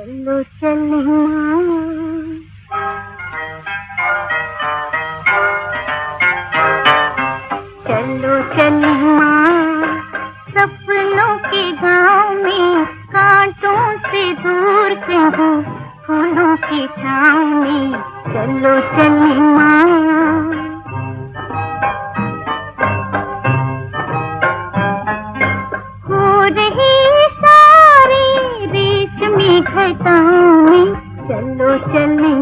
चलो चलिए चलो चलिए सपनों के गांव में, कांटों से दूर कहीं फूलों की छाँव में। चलो चलिए हो रही सारी रेशमी घटाओं में। चलो चलिए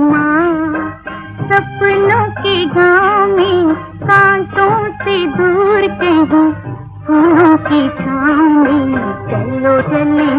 सपनों के गांव में, कांटों से दूर कहीं फूलों की छाँव में। चलो चलिए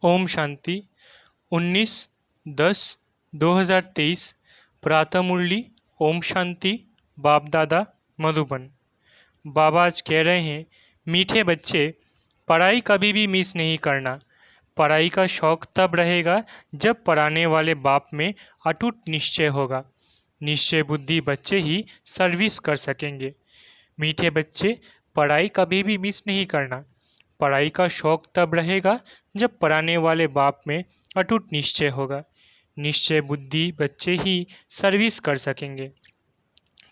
ओम शांति 19/10/2023 प्रातः मुरली। ओम शांति। बाप दादा मधुबन। बाबा आज कह रहे हैं, मीठे बच्चे, पढ़ाई कभी भी मिस नहीं करना। पढ़ाई का शौक़ तब रहेगा जब पढ़ाने वाले बाप में अटूट निश्चय होगा। निश्चय बुद्धि बच्चे ही सर्विस कर सकेंगे। मीठे बच्चे, पढ़ाई कभी भी मिस नहीं करना। पढ़ाई का शौक़ तब रहेगा जब पढ़ाने वाले बाप में अटूट निश्चय होगा। निश्चय बुद्धि बच्चे ही सर्विस कर सकेंगे।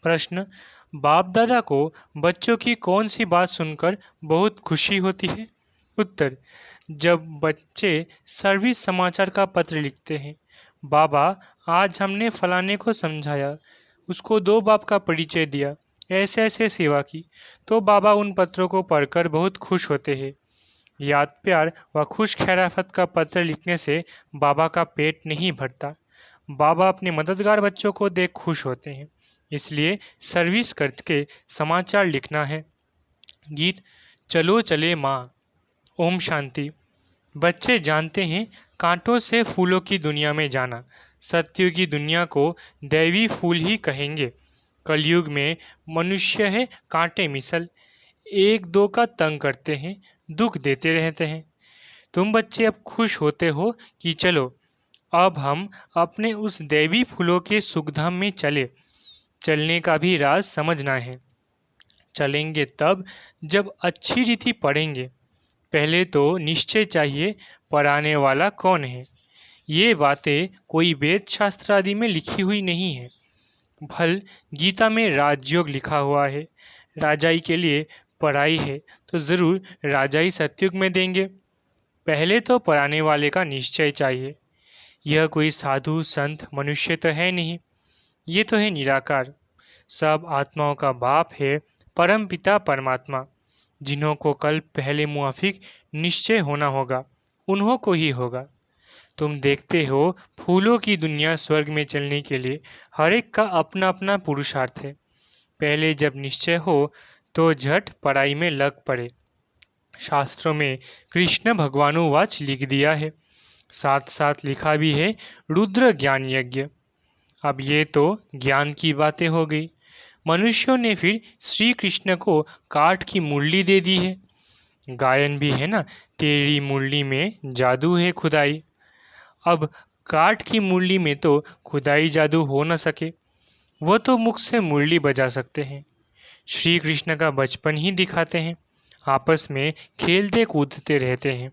प्रश्न, बाप दादा को बच्चों की कौन सी बात सुनकर बहुत खुशी होती है? उत्तर, जब बच्चे सर्विस समाचार का पत्र लिखते हैं। बाबा, आज हमने फलाने को समझाया, उसको 2 बाप का परिचय दिया, ऐसे ऐसे सेवा की, तो बाबा उन पत्रों को पढ़कर बहुत खुश होते हैं। याद प्यार व खुश खैराफत का पत्र लिखने से बाबा का पेट नहीं भरता। बाबा अपने मददगार बच्चों को देख खुश होते हैं, इसलिए सर्विस करके समाचार लिखना है। गीत चलो चले माँ। ओम शांति। बच्चे जानते हैं कांटों से फूलों की दुनिया में जाना। सत्य की दुनिया को दैवी फूल ही कहेंगे। कलयुग में मनुष्य है कांटे मिसल, 1-2 का तंग करते हैं, दुख देते रहते हैं। तुम बच्चे अब खुश होते हो कि चलो अब हम अपने उस दैवी फूलों के सुखधाम में चले। चलने का भी राज समझना है। चलेंगे तब जब अच्छी रीति पढ़ेंगे। पहले तो निश्चय चाहिए पढ़ाने वाला कौन है। ये बातें कोई वेद शास्त्र आदि में लिखी हुई नहीं है। भल गीता में राजयोग लिखा हुआ है। राजाई के लिए पढ़ाई है तो ज़रूर राजाई सत्युग में देंगे। पहले तो पढ़ाने वाले का निश्चय चाहिए। यह कोई साधु संत मनुष्य तो है नहीं, ये तो है निराकार। सब आत्माओं का बाप है परम पिता परमात्मा। जिन्हों को कल पहले मुआफिक निश्चय होना होगा, उन्हों को ही होगा। तुम देखते हो फूलों की दुनिया स्वर्ग में चलने के लिए हर एक का अपना अपना पुरुषार्थ है। पहले जब निश्चय हो तो झट पढ़ाई में लग पड़े। शास्त्रों में कृष्ण भगवानुवाच लिख दिया है, साथ साथ लिखा भी है रुद्र ज्ञान यज्ञ। अब ये तो ज्ञान की बातें हो गई। मनुष्यों ने फिर श्री कृष्ण को काठ की मुरली दे दी है। गायन भी है ना, तेरी मुरली में जादू है खुदाई। अब काठ की मुरली में तो खुदाई जादू हो न सके, वो तो मुख से मुरली बजा सकते हैं। श्री कृष्ण का बचपन ही दिखाते हैं, आपस में खेलते कूदते रहते हैं।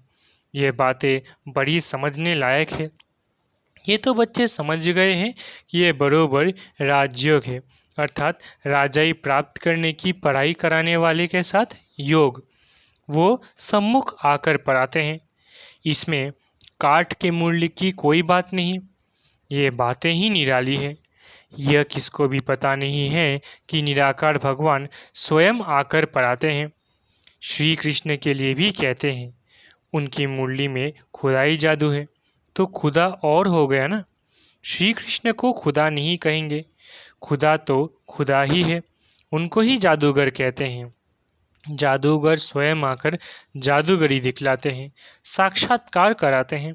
ये बातें बड़ी समझने लायक है। ये तो बच्चे समझ गए हैं कि ये बरोबर राजयोग है, अर्थात राजाई प्राप्त करने की पढ़ाई कराने वाले के साथ योग। वो सम्मुख आकर पढ़ाते हैं। इसमें काठ के मूल्य की कोई बात नहीं, ये बातें ही निराली है। यह किसको भी पता नहीं है कि निराकार भगवान स्वयं आकर पढ़ाते हैं। श्री कृष्ण के लिए भी कहते हैं, उनकी मुरली में खुदाई जादू है, तो खुदा और हो गया ना। श्री कृष्ण को खुदा नहीं कहेंगे, खुदा तो खुदा ही है, उनको ही जादूगर कहते हैं। जादूगर स्वयं आकर जादूगरी दिखलाते हैं, साक्षात्कार कराते हैं,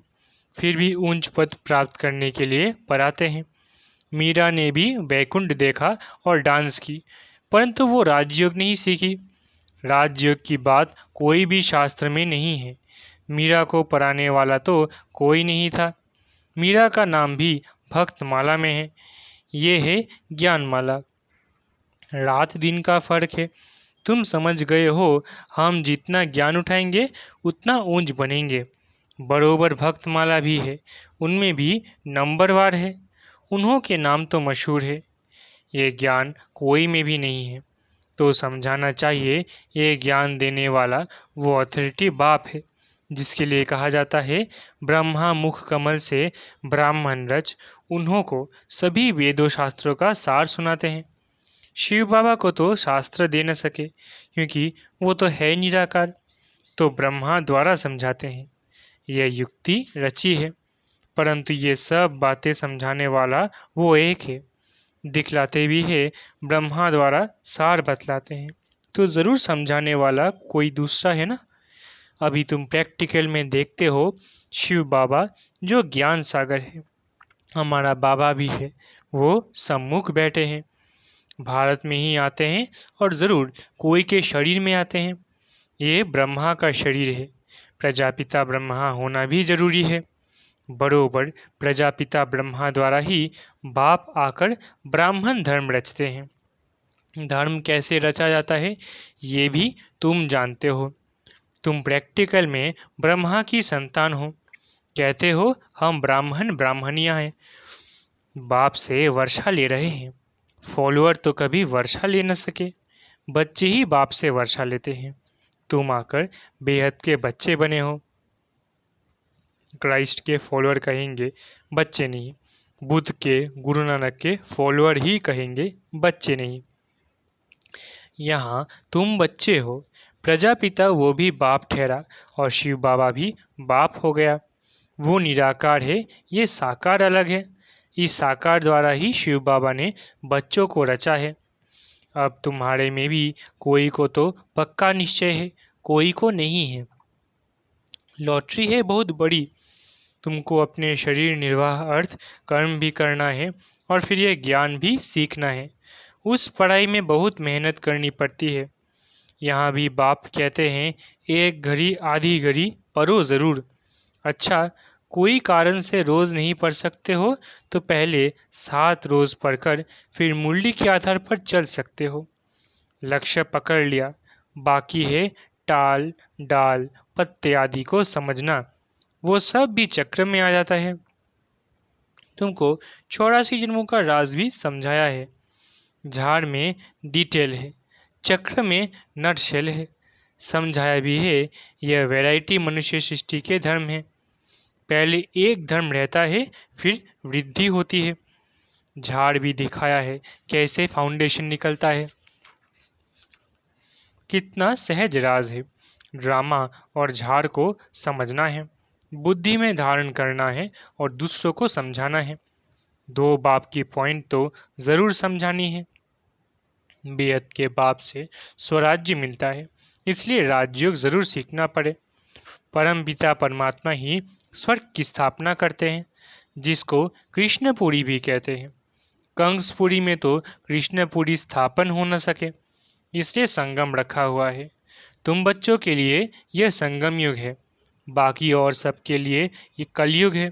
फिर भी ऊंच पद प्राप्त करने के लिए पढ़ाते हैं। मीरा ने भी वैकुंठ देखा और डांस की, परंतु वो राजयोग नहीं सीखी। राजयोग की बात कोई भी शास्त्र में नहीं है। मीरा को पढ़ाने वाला तो कोई नहीं था। मीरा का नाम भी भक्तमाला में है, ये है ज्ञानमाला। रात दिन का फर्क है, तुम समझ गए हो। हम जितना ज्ञान उठाएंगे उतना ऊंच बनेंगे। बरोबर भक्तमाला भी है, उनमें भी नंबरवार है, उन्हों के नाम तो मशहूर है। ये ज्ञान कोई में भी नहीं है, तो समझाना चाहिए ये ज्ञान देने वाला वो अथॉरिटी बाप है, जिसके लिए कहा जाता है ब्रह्मा मुख कमल से ब्राह्मण रच। उन्हों को सभी वेदों शास्त्रों का सार सुनाते हैं। शिव बाबा को तो शास्त्र दे न सके, क्योंकि वो तो है निराकार, तो ब्रह्मा द्वारा समझाते हैं। यह युक्ति रची है, परंतु ये सब बातें समझाने वाला वो एक है, दिखलाते भी है, ब्रह्मा द्वारा सार बतलाते हैं, तो ज़रूर समझाने वाला कोई दूसरा है ना। अभी तुम प्रैक्टिकल में देखते हो शिव बाबा जो ज्ञान सागर है, हमारा बाबा भी है, वो सम्मुख बैठे हैं, भारत में ही आते हैं और ज़रूर कोई के शरीर में आते हैं। ये ब्रह्मा का शरीर है, प्रजापिता ब्रह्मा होना भी जरूरी है। बरोबर प्रजापिता ब्रह्मा द्वारा ही बाप आकर ब्राह्मण धर्म रचते हैं। धर्म कैसे रचा जाता है ये भी तुम जानते हो। तुम प्रैक्टिकल में ब्रह्मा की संतान हो, कहते हो हम ब्राह्मण ब्राह्मणियाँ हैं, बाप से वर्षा ले रहे हैं। फॉलोअर तो कभी वर्षा ले न सके, बच्चे ही बाप से वर्षा लेते हैं। तुम आकर बेहद के बच्चे बने हो। क्राइस्ट के फॉलोअर कहेंगे बच्चे नहीं, बुद्ध के गुरु नानक के फॉलोअर ही कहेंगे बच्चे नहीं। यहाँ तुम बच्चे हो, प्रजापिता वो भी बाप ठहरा और शिव बाबा भी बाप हो गया। वो निराकार है, ये साकार अलग है। इस साकार द्वारा ही शिव बाबा ने बच्चों को रचा है। अब तुम्हारे में भी कोई को तो पक्का निश्चय है, कोई को नहीं है। लॉटरी है बहुत बड़ी, तुमको अपने शरीर निर्वाह अर्थ कर्म भी करना है और फिर यह ज्ञान भी सीखना है। उस पढ़ाई में बहुत मेहनत करनी पड़ती है। यहाँ भी बाप कहते हैं एक घड़ी आधी घड़ी पढ़ो ज़रूर। अच्छा, कोई कारण से रोज़ नहीं पढ़ सकते हो तो पहले 7 रोज़ पढ़कर फिर मूल्य के आधार पर चल सकते हो। लक्ष्य पकड़ लिया, बाकी है टाल डाल पत्ते आदि को समझना, वो सब भी चक्र में आ जाता है। तुमको 84 जन्मों का राज भी समझाया है। झाड़ में डिटेल है, चक्र में नटशेल है, समझाया भी है। यह वैरायटी मनुष्य सृष्टि के धर्म है। पहले एक धर्म रहता है, फिर वृद्धि होती है। झाड़ भी दिखाया है कैसे फाउंडेशन निकलता है। कितना सहज राज है। ड्रामा और झाड़ को समझना है, बुद्धि में धारण करना है और दूसरों को समझाना है। 2 बाप की पॉइंट तो ज़रूर समझानी है। बेहद के बाप से स्वराज्य मिलता है, इसलिए राजयोग ज़रूर सीखना पड़े। परम पिता परमात्मा ही स्वर्ग की स्थापना करते हैं, जिसको कृष्णपुरी भी कहते हैं। कंसपुरी में तो कृष्णपुरी स्थापन हो न सके, इसलिए संगम रखा हुआ है। तुम बच्चों के लिए यह संगम युग है, बाकी और सबके लिए ये कलयुग है।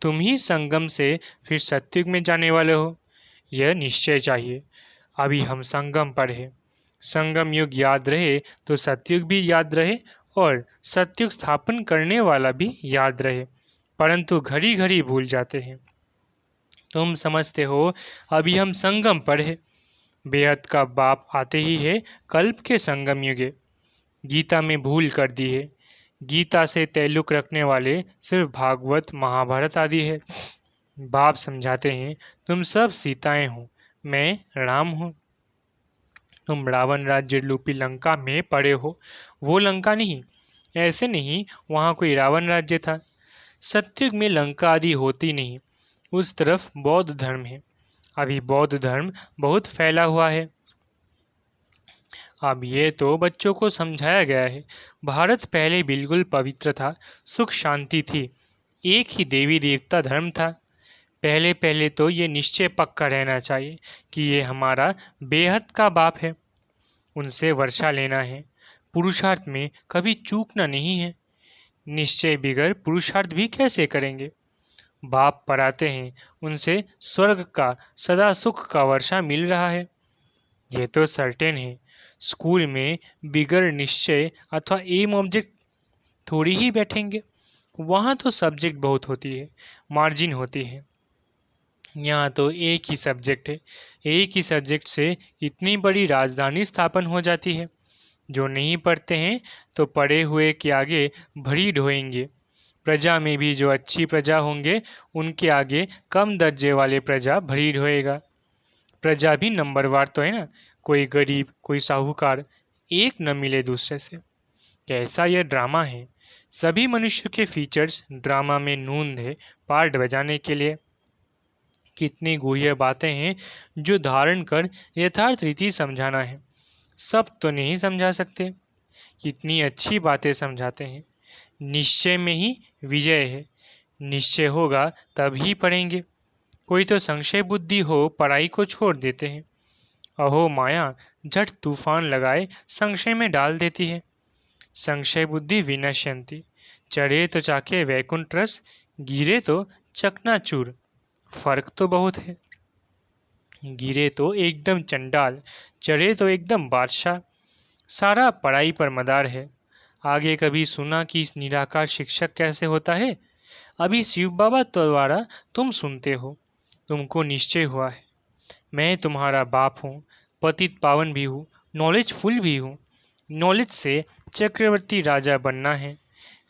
तुम ही संगम से फिर सतयुग में जाने वाले हो, यह निश्चय चाहिए। अभी हम संगम पर है। संगम युग याद रहे तो सतयुग भी याद रहे और सतयुग स्थापन करने वाला भी याद रहे, परंतु घड़ी घड़ी भूल जाते हैं। तुम समझते हो अभी हम संगम पर है। बेहद का बाप आते ही है कल्प के संगम युगे। गीता में भूल कर दी है। गीता से ताल्लुक रखने वाले सिर्फ भागवत महाभारत आदि है। बाप समझाते हैं तुम सब सीताएं हो, मैं राम हूँ। तुम रावण राज्य रूपी लंका में पड़े हो, वो लंका नहीं। ऐसे नहीं, वहाँ कोई रावण राज्य था। सतयुग में लंका आदि होती नहीं। उस तरफ बौद्ध धर्म है। अभी बौद्ध धर्म बहुत फैला हुआ है। अब ये तो बच्चों को समझाया गया है। भारत पहले बिल्कुल पवित्र था, सुख शांति थी, एक ही देवी देवता धर्म था। पहले पहले तो ये निश्चय पक्का रहना चाहिए कि ये हमारा बेहद का बाप है, उनसे वर्षा लेना है। पुरुषार्थ में कभी चूकना नहीं है। निश्चय बिगड़ पुरुषार्थ भी कैसे करेंगे। बाप पढ़ाते हैं, उनसे स्वर्ग का सदा सुख का वर्षा मिल रहा है, ये तो सर्टेन है। स्कूल में बिगर निश्चय अथवा एम ऑब्जेक्ट थोड़ी ही बैठेंगे। वहाँ तो सब्जेक्ट बहुत होती है, मार्जिन होती है। यहाँ तो एक ही सब्जेक्ट है। एक ही सब्जेक्ट से इतनी बड़ी राजधानी स्थापन हो जाती है। जो नहीं पढ़ते हैं तो पढ़े हुए के आगे भरी ढोएंगे। प्रजा में भी जो अच्छी प्रजा होंगे उनके आगे कम दर्जे वाले प्रजा भरी ढोएगा। प्रजा भी नंबरवार तो है ना, कोई गरीब कोई साहूकार, एक न मिले दूसरे से। कैसा यह ड्रामा है। सभी मनुष्य के फीचर्स ड्रामा में नूंद है पार्ट बजाने के लिए। कितनी गुह्य बातें हैं जो धारण कर यथार्थ रीति समझाना है। सब तो नहीं समझा सकते। कितनी अच्छी बातें समझाते हैं। निश्चय में ही विजय है। निश्चय होगा तब ही पढ़ेंगे। कोई तो संशय बुद्धि हो पढ़ाई को छोड़ देते हैं। अहो माया झट तूफान लगाए संशय में डाल देती है। संशय बुद्धि विनश्यंती। चढ़े तो चाके वैकुंठ रस, गिरे तो चकनाचूर। फर्क तो बहुत है। गिरे तो एकदम चंडाल, चढ़े तो एकदम बादशाह। सारा पढ़ाई पर मदार है। आगे कभी सुना कि इस निराकार शिक्षक कैसे होता है? अभी शिव बाबा द्वारा तुम सुनते हो। तुमको निश्चय हुआ है मैं तुम्हारा बाप हूँ, पतित पावन भी हूँ, नॉलेजफुल भी हूँ। नॉलेज से चक्रवर्ती राजा बनना है,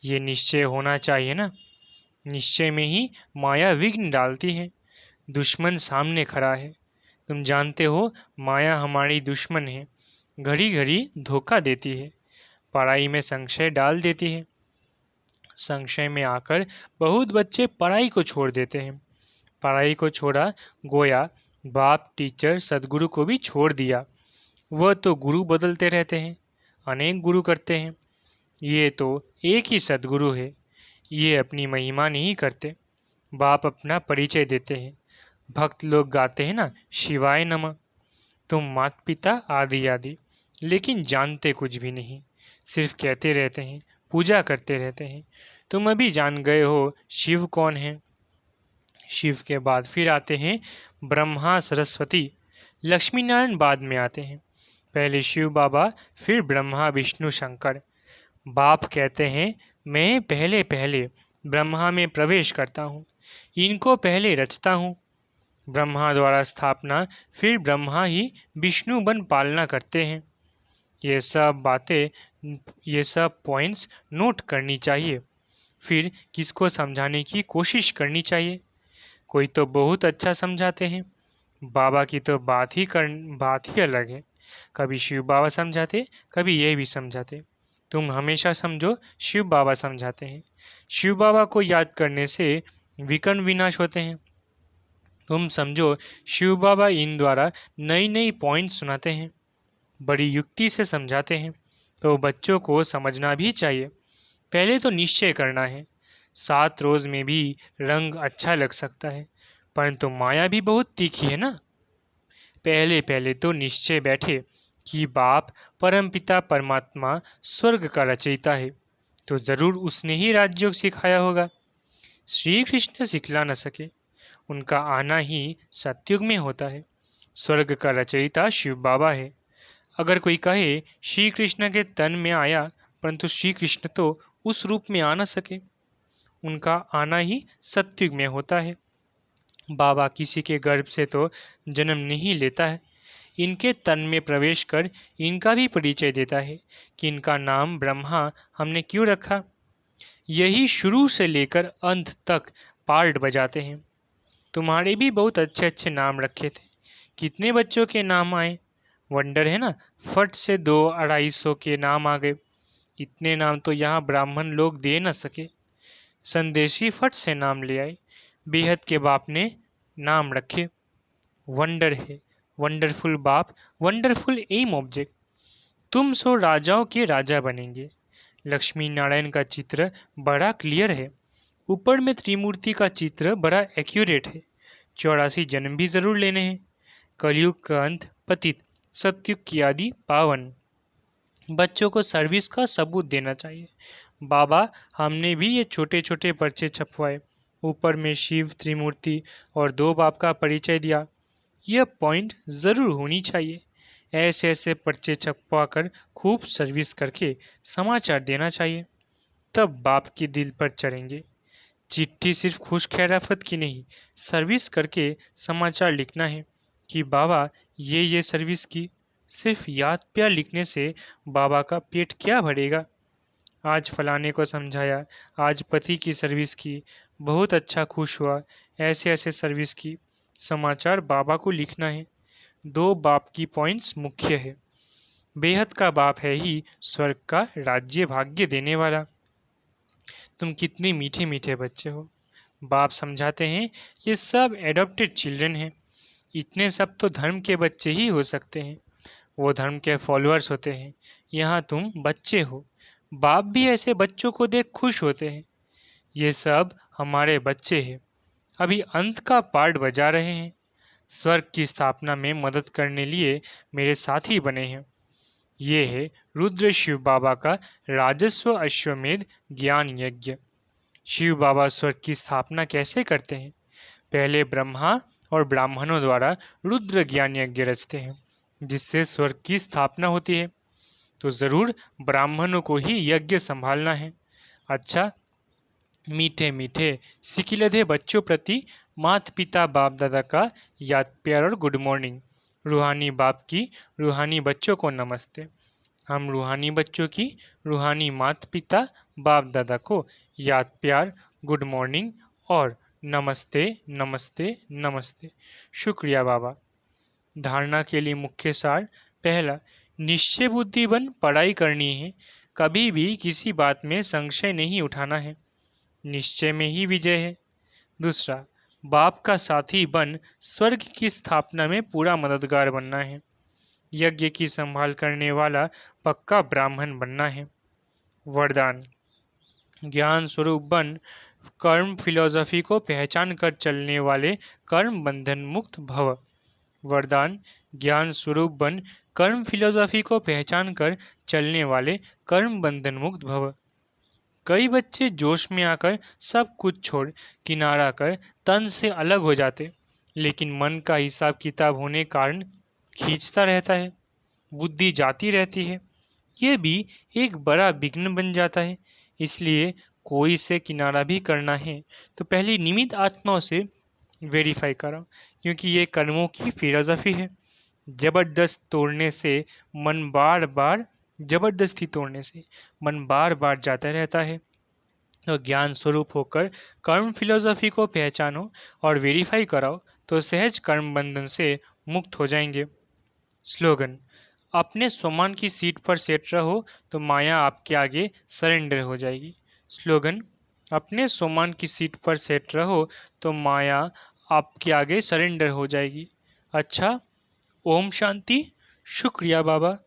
ये निश्चय होना चाहिए ना। निश्चय में ही माया विघ्न डालती है। दुश्मन सामने खड़ा है। तुम जानते हो माया हमारी दुश्मन है। घड़ी घड़ी धोखा देती है, पढ़ाई में संशय डाल देती है। संशय में आकर बहुत बच्चे पढ़ाई को छोड़ देते हैं। पढ़ाई को छोड़ा गोया बाप टीचर सदगुरु को भी छोड़ दिया। वह तो गुरु बदलते रहते हैं, अनेक गुरु करते हैं। ये तो एक ही सदगुरु है। ये अपनी महिमा नहीं करते। बाप अपना परिचय देते हैं। भक्त लोग गाते हैं ना, शिवाय नमः। तुम माता पिता आदि आदि, लेकिन जानते कुछ भी नहीं। सिर्फ कहते रहते हैं, पूजा करते रहते हैं। तुम अभी जान गए हो शिव कौन है। शिव के बाद फिर आते हैं ब्रह्मा सरस्वती, लक्ष्मी नारायण बाद में आते हैं। पहले शिव बाबा, फिर ब्रह्मा विष्णु शंकर। बाप कहते हैं मैं पहले पहले ब्रह्मा में प्रवेश करता हूँ, इनको पहले रचता हूँ। ब्रह्मा द्वारा स्थापना, फिर ब्रह्मा ही विष्णु बन पालना करते हैं। ये सब बातें, ये सब पॉइंट्स नोट करनी चाहिए। फिर किसको समझाने की कोशिश करनी चाहिए। कोई तो बहुत अच्छा समझाते हैं। बाबा की तो बात ही अलग है। कभी शिव बाबा समझाते, कभी ये भी समझाते। तुम हमेशा समझो शिव बाबा समझाते हैं। शिव बाबा को याद करने से विकर्ण विनाश होते हैं। तुम समझो शिव बाबा इन द्वारा नई नई पॉइंट सुनाते हैं, बड़ी युक्ति से समझाते हैं। तो बच्चों को समझना भी चाहिए। पहले तो निश्चय करना है। 7 रोज़ में भी रंग अच्छा लग सकता है। परंतु माया भी बहुत तीखी है ना। पहले पहले तो निश्चय बैठे कि बाप परमपिता परमात्मा स्वर्ग का रचयिता है, तो जरूर उसने ही राजयोग सिखाया होगा। श्री कृष्ण सिखला न सके, उनका आना ही सतयुग में होता है। स्वर्ग का रचयिता शिव बाबा है। अगर कोई कहे श्री कृष्ण के तन में आया, परंतु श्री कृष्ण तो उस रूप में आ न सके, उनका आना ही सतयुग में होता है। बाबा किसी के गर्भ से तो जन्म नहीं लेता है, इनके तन में प्रवेश कर इनका भी परिचय देता है कि इनका नाम ब्रह्मा हमने क्यों रखा। यही शुरू से लेकर अंत तक पार्ट बजाते हैं। तुम्हारे भी बहुत अच्छे अच्छे नाम रखे थे, कितने बच्चों के नाम आए, वंडर है ना। फट से 200-250 के नाम आ गए। इतने नाम तो यहाँ ब्राह्मण लोग दे न सके। संदेशी फट से नाम ले आए। बेहद के बाप ने नाम रखे। वंडर है, वंडरफुल बाप, वंडरफुल एम ऑब्जेक्ट। तुम सो राजाओं के राजा बनेंगे। लक्ष्मी नारायण का चित्र बड़ा क्लियर है। ऊपर में त्रिमूर्ति का चित्र बड़ा एक्यूरेट है। 84 जन्म भी जरूर लेने हैं। कलयुग का अंत पतित, सतयुग की आदि पावन। बच्चों को सर्विस का सबूत देना चाहिए। बाबा हमने भी ये छोटे छोटे पर्चे छपवाए, ऊपर में शिव, त्रिमूर्ति और 2 बाप का परिचय दिया। यह पॉइंट ज़रूर होनी चाहिए। ऐसे ऐसे पर्चे छपवा कर खूब सर्विस करके समाचार देना चाहिए, तब बाप के दिल पर चढ़ेंगे। चिट्ठी सिर्फ खुश खैराफत की नहीं, सर्विस करके समाचार लिखना है कि बाबा ये सर्विस की। सिर्फ याद प्यार लिखने से बाबा का पेट क्या भरेगा। आज फलाने को समझाया, आज पति की सर्विस की, बहुत अच्छा खुश हुआ, ऐसे ऐसे सर्विस की। समाचार बाबा को लिखना है। 2 बाप की पॉइंट्स मुख्य है। बेहद का बाप है ही स्वर्ग का राज्य भाग्य देने वाला। तुम कितने मीठे मीठे बच्चे हो। बाप समझाते हैं ये सब एडॉप्टेड चिल्ड्रन हैं। इतने सब तो धर्म के बच्चे ही हो सकते हैं, वो धर्म के फॉलोअर्स होते हैं। यहाँ तुम बच्चे हो। बाप भी ऐसे बच्चों को देख खुश होते हैं। ये सब हमारे बच्चे हैं, अभी अंत का पार्ट बजा रहे हैं। स्वर्ग की स्थापना में मदद करने लिए मेरे साथी बने हैं। ये है रुद्र शिव बाबा का राजस्व अश्वमेध ज्ञान यज्ञ। शिव बाबा स्वर्ग की स्थापना कैसे करते हैं? पहले ब्रह्मा और ब्राह्मणों द्वारा रुद्र ज्ञान यज्ञ रचते हैं, जिससे स्वर्ग की स्थापना होती है। तो ज़रूर ब्राह्मणों को ही यज्ञ संभालना है। अच्छा, मीठे मीठे सिकिलधे बच्चों प्रति माता पिता बाप दादा का याद प्यार और गुड मॉर्निंग। रूहानी बाप की रूहानी बच्चों को नमस्ते। हम रूहानी बच्चों की रूहानी माता पिता बाप दादा को याद प्यार, गुड मॉर्निंग और नमस्ते नमस्ते नमस्ते। शुक्रिया बाबा। धारणा के लिए मुख्य सार। पहला, निश्चय बुद्धि बन पढ़ाई करनी है। कभी भी किसी बात में संशय नहीं उठाना है, निश्चय में ही विजय है। दूसरा, बाप का साथी बन स्वर्ग की स्थापना में पूरा मददगार बनना है। यज्ञ की संभाल करने वाला पक्का ब्राह्मण बनना है। वरदान, ज्ञान स्वरूप बन कर्म फिलॉसफी को पहचान कर चलने वाले कर्म बंधन मुक्त भव। वरदान, ज्ञान स्वरूप बन कर्म फिलॉसफी को पहचान कर चलने वाले कर्म बंधन मुक्त भव। कई बच्चे जोश में आकर सब कुछ छोड़ किनारा कर तन से अलग हो जाते, लेकिन मन का हिसाब किताब होने कारण खींचता रहता है, बुद्धि जाती रहती है। ये भी एक बड़ा विघ्न बन जाता है। इसलिए कोई से किनारा भी करना है तो पहले निमित्त आत्माओं से वेरीफाई करो, क्योंकि ये कर्मों की फिलॉसफी है। जबरदस्त तोड़ने से मन बार बार जबरदस्ती तोड़ने से मन बार बार जाता रहता है। तो ज्ञान स्वरूप होकर कर्म फिलॉसफी को पहचानो और वेरीफाई कराओ तो सहज कर्म बंधन से मुक्त हो जाएंगे। स्लोगन, अपने स्वमान की सीट पर सेट रहो तो माया आपके आगे सरेंडर हो जाएगी। स्लोगन, अपने स्वमान की सीट पर सेट रहो तो माया आपके आगे सरेंडर हो जाएगी। अच्छा, ओम शांति। शुक्रिया बाबा।